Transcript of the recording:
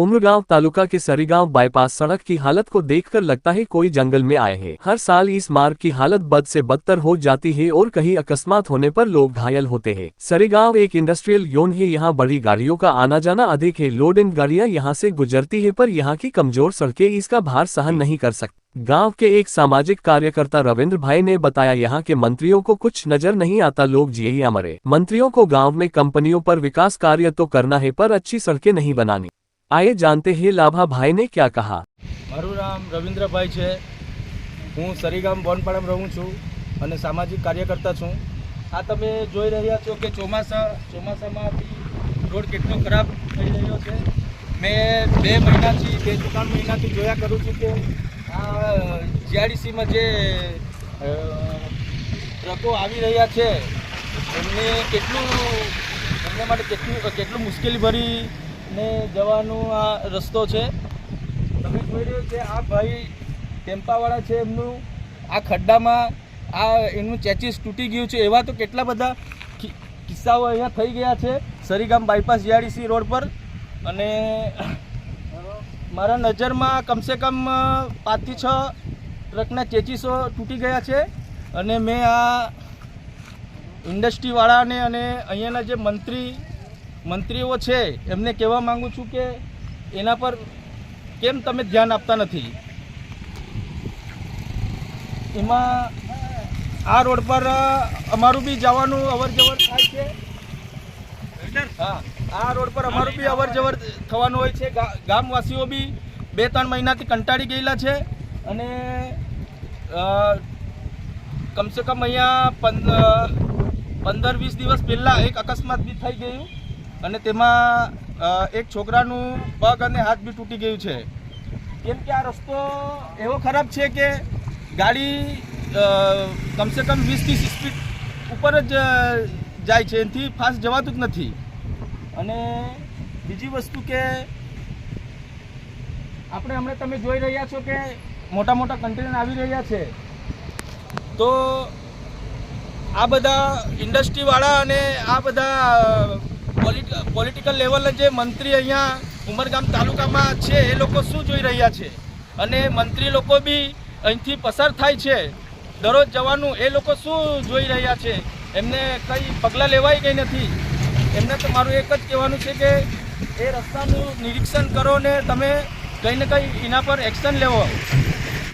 उमरगांव तालुका के सरीगांव बाईपास सड़क की हालत को देखकर लगता है कोई जंगल में आए हैं। हर साल इस मार्ग की हालत बद से बदतर हो जाती है और कहीं अकस्मात होने पर लोग घायल होते हैं। सरीगांव एक इंडस्ट्रियल जोन है, यहाँ बड़ी गाड़ियों का आना जाना अधिक है। लोड एंड गाड़ियां यहाँ से गुजरती है, पर यहाँ की कमजोर सड़कें इसका भार सहन नहीं कर सकती। गांव के एक सामाजिक कार्यकर्ता रविंद्र भाई ने बताया, यहाँ के मंत्रियों को कुछ नजर नहीं आता, लोग जिया मरे। मंत्रियों को गांव में कंपनियों पर विकास कार्य तो करना है, पर अच्छी सड़कें नहीं बनानी। आइए जानते हैं लाभा भाई ने क्या कहा। मारू नाम रविंद्र भाई है, हूँ सरीगाम बोनपाड़ाમાં रहूँ છું અને સામાજિક કાર્યકર્તા છું। આ તમે જોઈ રહ્યા છો કે ચોમાસામાં રોડ કેટલો ખરાબ થઈ રહ્યો છે। મેં 2 મહિનાથી 2-3 મહિનાથી જોયા કરું છું કે આ જીઆરડીસીમાં જે ટ્રકો આવી રહ્યા છે એમને માટે કેટલું મુશ્કેલી ભરી ને જવાનો આ રસ્તો છે। તમે જોઈ રહ્યો છે આ ભાઈ ટેમ્પાવાળા છે, એમનું આ ખડ્ડામાં એમનું ચેચીસ તૂટી ગયું છે। એવા તો કેટલા બધા કિસ્સાઓ અહીંયા થઈ ગયા છે સરીગામ બાયપાસ જીઆરડીસી રોડ પર। અને મારા નજરમાં કમસે કમ 5 થી 6 ટ્રકના ચેચીસો તૂટી ગયા છે। અને મેં આ ઇન્ડસ્ટ્રીવાળાને અને અહીંયાના જે મંત્રીઓ છે એમને કહેવા માગું છું કે એના પર કેમ તમે ધ્યાન આપતા નથી। એમાં આ રોડ પર અમારું બી જવાનું અવર જવર થાય છે। હા, આ રોડ પર અમારું બી અવર જવર થવાનું હોય છે। ગામવાસીઓ બી 2-3 મહિનાથી કંટાળી ગયેલા છે। અને કમસે કમ અહીંયા 15-20 દિવસ પહેલાં એક અકસ્માત બી થઈ ગયું અને તેમાં એક છોકરાનું પગ અને હાથ બી તૂટી ગયું છે। કેમ કે આ રસ્તો એવો ખરાબ છે કે ગાડી કમસે કમ 20-30 સ્પીડ ઉપર જ જાય છે, એનાથી ફાસ્ટ જવાતું જ નથી। અને બીજી વસ્તુ કે આપણે હમણાં તમે જોઈ રહ્યા છો કે મોટા મોટા કન્ટેનર આવી રહ્યા છે, તો આ બધા ઇન્ડસ્ટ્રીવાળા અને આ બધા પોલિટિકલ લેવલના જે મંત્રી અહીંયા ઉમરગામ તાલુકામાં છે એ લોકો શું જોઈ રહ્યા છે। અને મંત્રી લોકો બી અહીંથી પસાર થાય છે દરરોજ જવાનું, એ લોકો શું જોઈ રહ્યા છે? એમને કંઈ પગલાં લેવાય કંઈ નથી। એમને તો મારું એક જ કહેવાનું છે કે એ રસ્તાનું નિરીક્ષણ કરો ને તમે કંઈ ને કંઈ એના પર એક્શન લેવો।